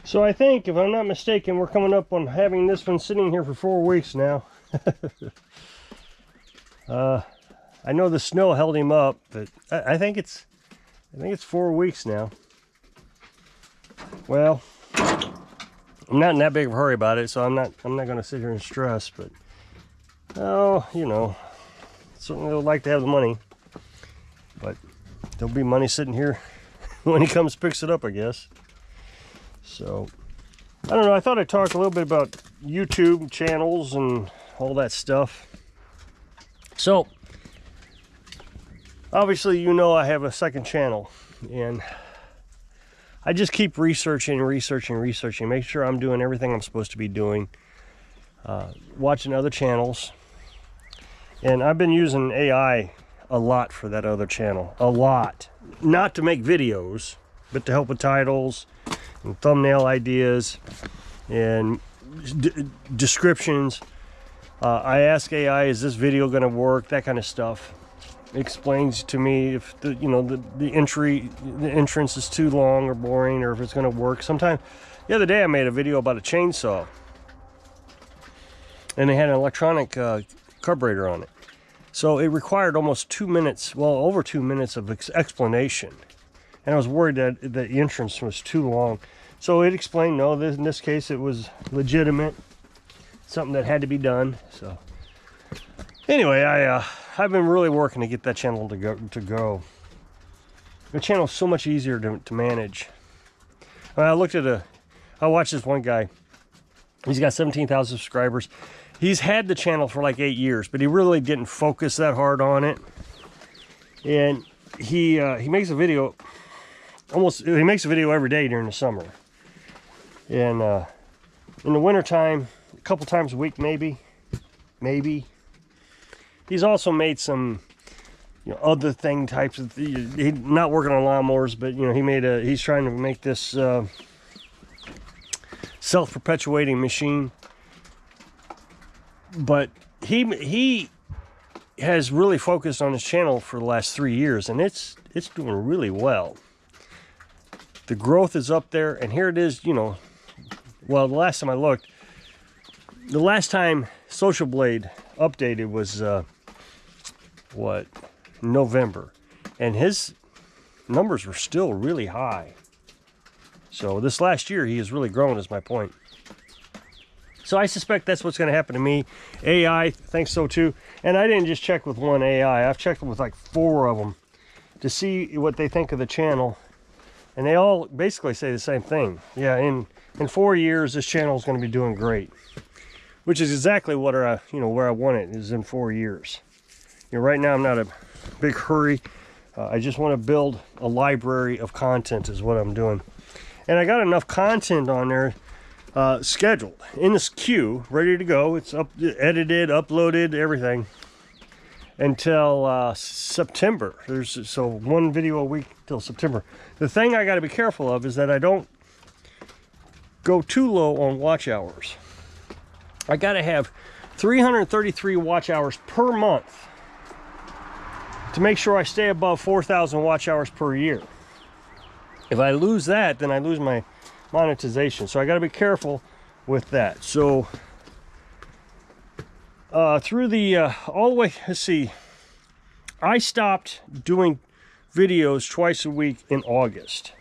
So I think, if I'm not mistaken, we're coming up on having this one sitting here for 4 weeks now. I know the snow held him up, but I think it's 4 weeks now. Well, I'm not in that big of a hurry about it, so I'm not going to sit here and stress. But oh, you know, certainly would like to have the money, but there'll be money sitting here when he comes picks it up, I guess. So I don't know. I thought I'd talk a little bit about YouTube channels and all that stuff. So obviously, you know, I have a second channel, and I just keep researching, make sure I'm doing everything I'm supposed to be doing, watching other channels. And I've been using AI a lot for that other channel, a lot. Not to make videos, but to help with titles and thumbnail ideas and descriptions. I ask AI, is this video going to work? That kind of stuff. It explains to me if the entrance is too long or boring, or if it's going to work. Sometimes, the other day I made a video about a chainsaw, and they had an electronic carburetor on it. So it required almost 2 minutes, well, over 2 minutes of explanation. And I was worried that the entrance was too long. So it explained, no, in this case it was legitimate, something that had to be done. So anyway, I've been really working to get that channel to go. The channel is so much easier to manage. I watched this one guy. He's got 17,000 subscribers. He's had the channel for like 8 years, but he really didn't focus that hard on it. And he makes a video every day during the summer. And in the wintertime, a couple times a week, maybe. He's also made some, other types of. He's not working on lawnmowers, but he's trying to make this self-perpetuating machine. But he has really focused on his channel for the last 3 years, and it's doing really well. The growth is up there, and here it is. Well, the last time I looked, the last time Social Blade updated was November, and his numbers were still really high. So this last year he has really grown, is my point. So I suspect that's what's going to happen to me. AI thinks so too. And I didn't just check with one AI. I've checked with like 4 of them to see what they think of the channel. And they all basically say the same thing. Yeah, in 4 years, this channel is going to be doing great. Which is exactly what where I want it, is in 4 years. Right now I'm not in a big hurry. I just want to build a library of content is what I'm doing. And I got enough content on there scheduled in this queue, ready to go. It's edited, uploaded, everything, until September. So 1 video a week till September. The thing I got to be careful of is that I don't go too low on watch hours. I got to have 333 watch hours per month to make sure I stay above 4,000 watch hours per year. If I lose that, then I lose my monetization. So I got to be careful with that. So through the all the way, let's see, I stopped doing videos twice a week in August.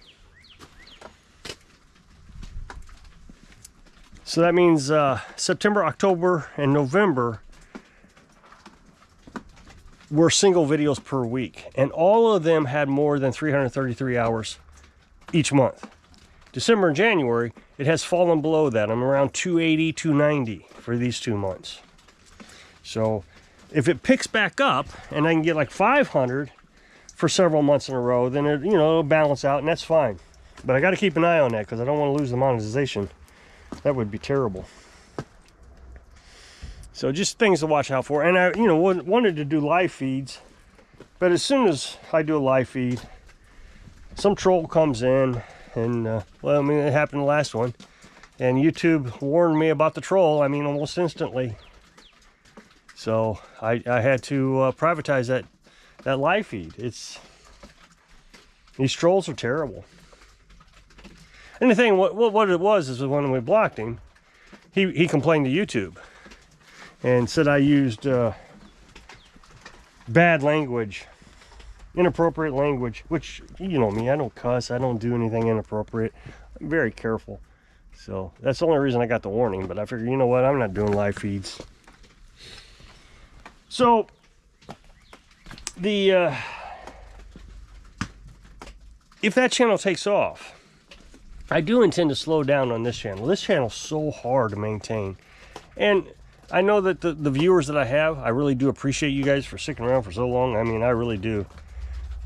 So that means September, October, and November were single videos per week, and all of them had more than 333 hours each month. December and January, it has fallen below that. I'm around 280, 290 for these 2 months. So if it picks back up and I can get like 500 for several months in a row, then it'll balance out, and that's fine. But I got to keep an eye on that because I don't want to lose the monetization. That would be terrible. So just things to watch out for. And I wanted to do live feeds, but as soon as I do a live feed, some troll comes in. And, it happened the last one. And YouTube warned me about the troll, almost instantly. So I had to privatize that live feed. These trolls are terrible. And the thing, what it was is when we blocked him, he complained to YouTube and said I used bad language, inappropriate language, which, you know me, I don't cuss, I don't do anything inappropriate. I'm very careful. So that's the only reason I got the warning, but I figured, you know what, I'm not doing live feeds. So the if that channel takes off, I do intend to slow down on this channel. This channel's so hard to maintain. And I know that the viewers that I have, I really do appreciate you guys for sticking around for so long. I mean, I really do.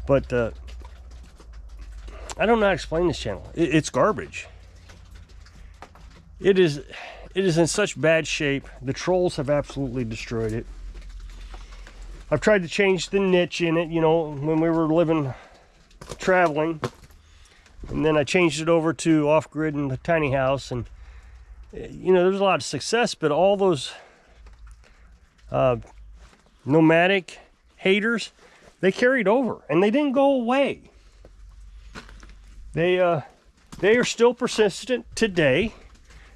But I don't know how to explain this channel. It's garbage. It is in such bad shape. The trolls have absolutely destroyed it. I've tried to change the niche in it, you know, when we were traveling. And then I changed it over to off-grid and the tiny house. And, you know, there's a lot of success, but all those nomadic haters, they carried over and they didn't go away. They are still persistent today.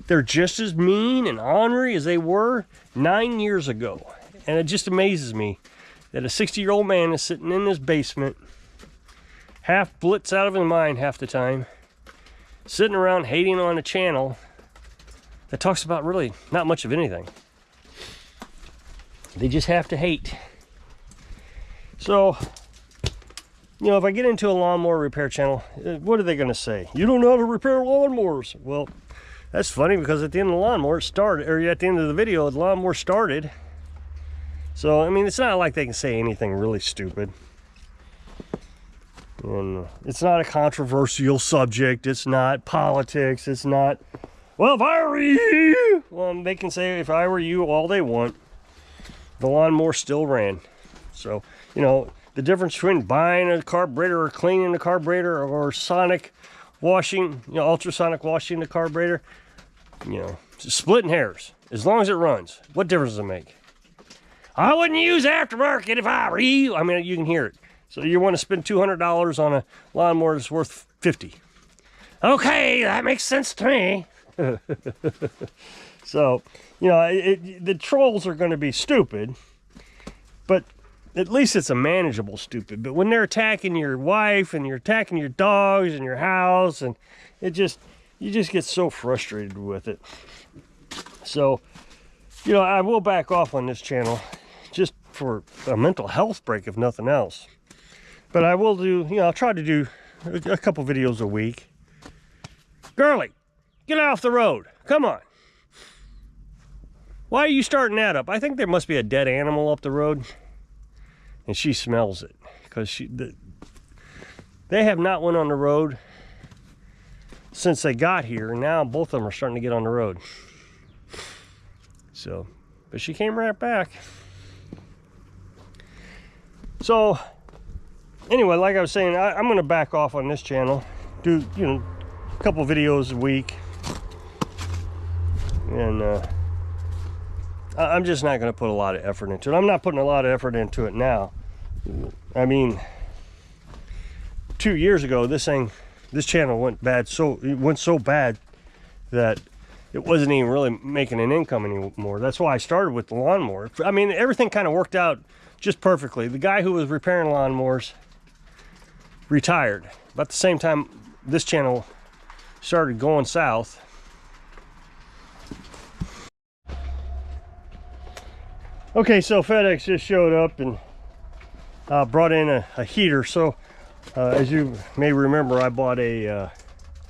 They're just as mean and ornery as they were 9 years ago. And it just amazes me that a 60-year-old man is sitting in his basement, half blitz out of his mind half the time, sitting around hating on a channel that talks about really not much of anything. They just have to hate. So, you know, if I get into a lawnmower repair channel, what are they going to say? You don't know how to repair lawnmowers. Well, that's funny because at the end of the lawnmower started, or at the end of the video, the lawnmower started. So, I mean, it's not like they can say anything really stupid. And it's not a controversial subject. It's not politics. It's not, well, if I were you. Well, they can say if I were you all they want. The lawnmower still ran. So, you know, the difference between buying a carburetor or cleaning the carburetor or sonic washing, you know, ultrasonic washing the carburetor, you know, just splitting hairs. As long as it runs, what difference does it make? I wouldn't use aftermarket if I were you. I mean, you can hear it. So you want to spend $200 on a lawnmower that's worth $50. Okay, that makes sense to me. So, you know, the trolls are going to be stupid, but at least it's a manageable stupid. But when they're attacking your wife and you're attacking your dogs and your house, and you just get so frustrated with it. So, you know, I will back off on this channel just for a mental health break, if nothing else. But I will do, you know, I'll try to do a couple videos a week. Girlie, get off the road. Come on. Why are you starting that up? I think there must be a dead animal up the road. And she smells it. Because they have not went on the road since they got here. And now both of them are starting to get on the road. So, but she came right back. So, anyway, like I was saying, I'm going to back off on this channel. Do, you know, a couple videos a week. And I'm just not going to put a lot of effort into it. I'm not putting a lot of effort into it now. I mean, 2 years ago, this channel went bad. So it went so bad that it wasn't even really making an income anymore. That's why I started with the lawnmower. I mean, everything kind of worked out just perfectly. The guy who was repairing lawnmowers retired. About the same time this channel started going south. Okay, so FedEx just showed up and brought in a heater. So as you may remember, I bought I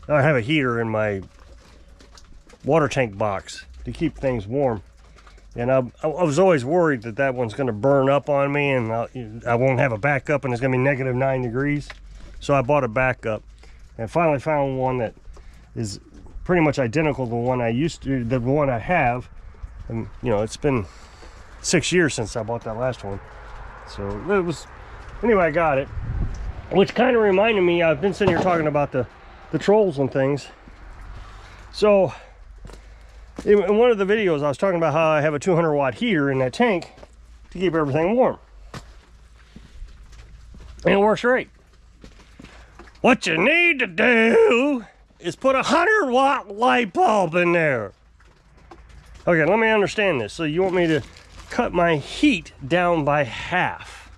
have a heater in my water tank box to keep things warm. And I was always worried that that one's going to burn up on me and I won't have a backup and it's going to be -9 degrees. So I bought a backup and finally found one that is pretty much identical to the one the one I have. And you know, it's been 6 years since I bought that last one. So it was, anyway, I got it. Which kind of reminded me, I've been sitting here talking about the trolls and things. So in one of the videos, I was talking about how I have a 200-watt heater in that tank to keep everything warm. And it works great. What you need to do is put a 100-watt light bulb in there. Okay, let me understand this. So you want me to cut my heat down by half?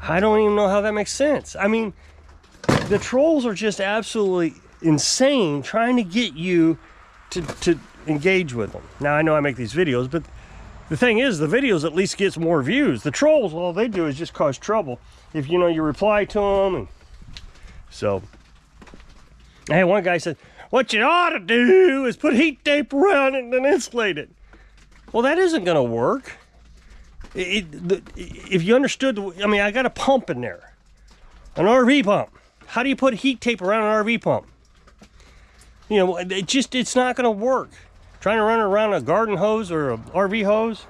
I don't even know how that makes sense. I mean, the trolls are just absolutely insane trying to get you to engage with them. Now, I know I make these videos, but the thing is, the videos at least gets more views. The trolls, all they do is just cause trouble. If you know, you reply to them. And so, hey, one guy said, what you ought to do is put heat tape around it and then insulate it. Well, that isn't going to work. If you understood, I mean, I got a pump in there, an RV pump. How do you put heat tape around an RV pump? You know, it's not going to work. Trying to run it around a garden hose or a RV hose.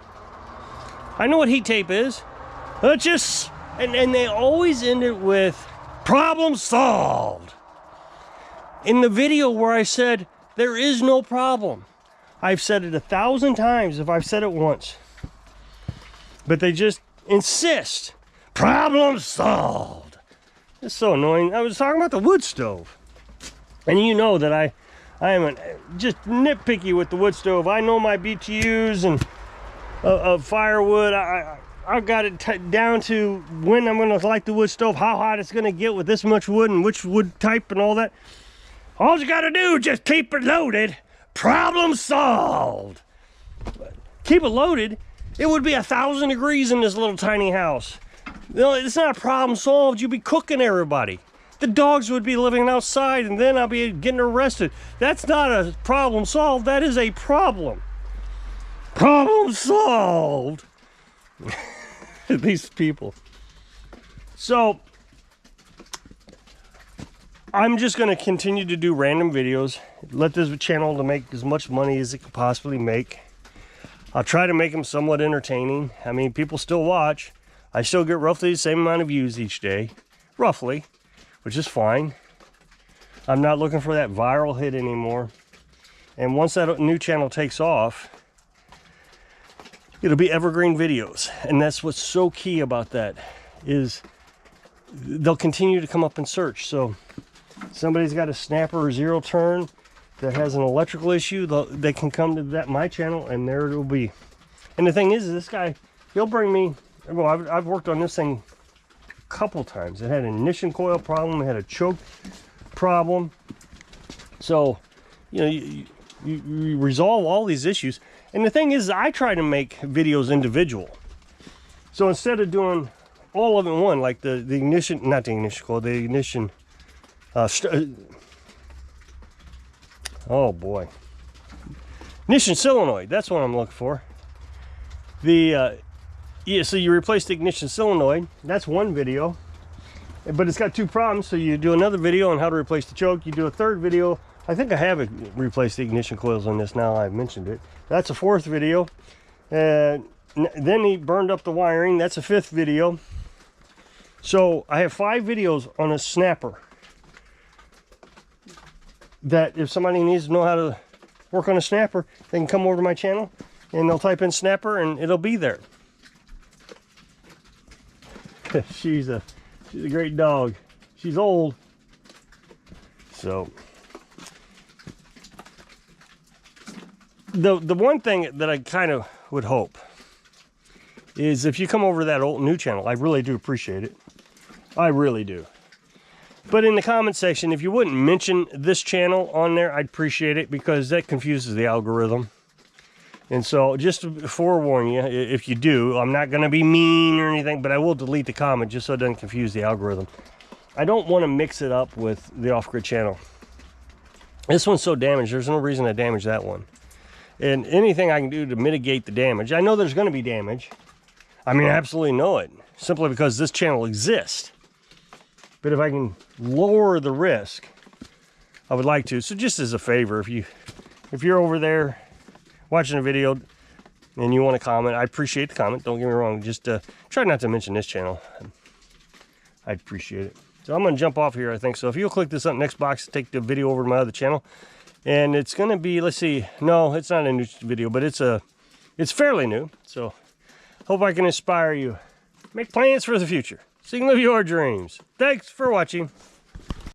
I know what heat tape is. And they always end it with problem solved. In the video where I said there is no problem, I've said it 1,000 times if I've said it once. But they just insist. Problem solved. It's so annoying. I was talking about the wood stove. And you know that I am just nitpicky with the wood stove. I know my BTUs and of firewood. I've got it down to when I'm going to light the wood stove, how hot it's going to get with this much wood and which wood type and all that. All you got to do is just keep it loaded. Problem solved. Keep it loaded. It would be 1,000 degrees in this little tiny house. No, it's not a problem solved. You'd be cooking everybody. The dogs would be living outside and then I'll be getting arrested. That's not a problem solved. That is a problem. Problem solved. These people. So, I'm just going to continue to do random videos. Let this channel to make as much money as it could possibly make. I'll try to make them somewhat entertaining. I mean, people still watch. I still get roughly the same amount of views each day. Roughly. Which is fine. I'm not looking for that viral hit anymore. And once that new channel takes off, it'll be evergreen videos. And that's what's so key about that, is they'll continue to come up in search. So somebody's got a snapper or zero turn that has an electrical issue, they can come to my channel and there it'll be. And the thing is, this guy, he'll bring me, well, I've worked on this thing couple times. It had an ignition coil problem, it had a choke problem. So, you know, you resolve all these issues. And the thing is, I try to make videos individual. So instead of doing all of it in one, like the ignition, not the ignition coil, the ignition, oh boy, ignition solenoid, that's what I'm looking for. Yeah, so you replace the ignition solenoid. That's one video, but it's got two problems. So you do another video on how to replace the choke. You do a third video. I think I have replaced the ignition coils on this now I've mentioned it. That's a fourth video. Then he burned up the wiring. That's a fifth video. So I have 5 videos on a snapper that if somebody needs to know how to work on a snapper, they can come over to my channel and they'll type in snapper and it'll be there. She's a great dog. She's old. So the one thing that I kind of would hope is if you come over to that old new channel, I really do appreciate it. I really do. But in the comment section, if you wouldn't mention this channel on there, I'd appreciate it, because that confuses the algorithm. And so just to forewarn you, if you do, I'm not going to be mean or anything, but I will delete the comment just so it doesn't confuse the algorithm. I don't want to mix it up with the off-grid channel. This one's so damaged, there's no reason to damage that one. And anything I can do to mitigate the damage, I know there's going to be damage. I mean, I absolutely know it, simply because this channel exists. But if I can lower the risk, I would like to. So just as a favor, if you're over there watching a video and you want to comment, I appreciate the comment. Don't get me wrong. Just try not to mention this channel. I'd appreciate it. So I'm going to jump off here, I think. So if you'll click this next box to take the video over to my other channel. And it's going to be, let's see. No, it's not a new video, but it's fairly new. So hope I can inspire you. Make plans for the future so you can live your dreams. Thanks for watching.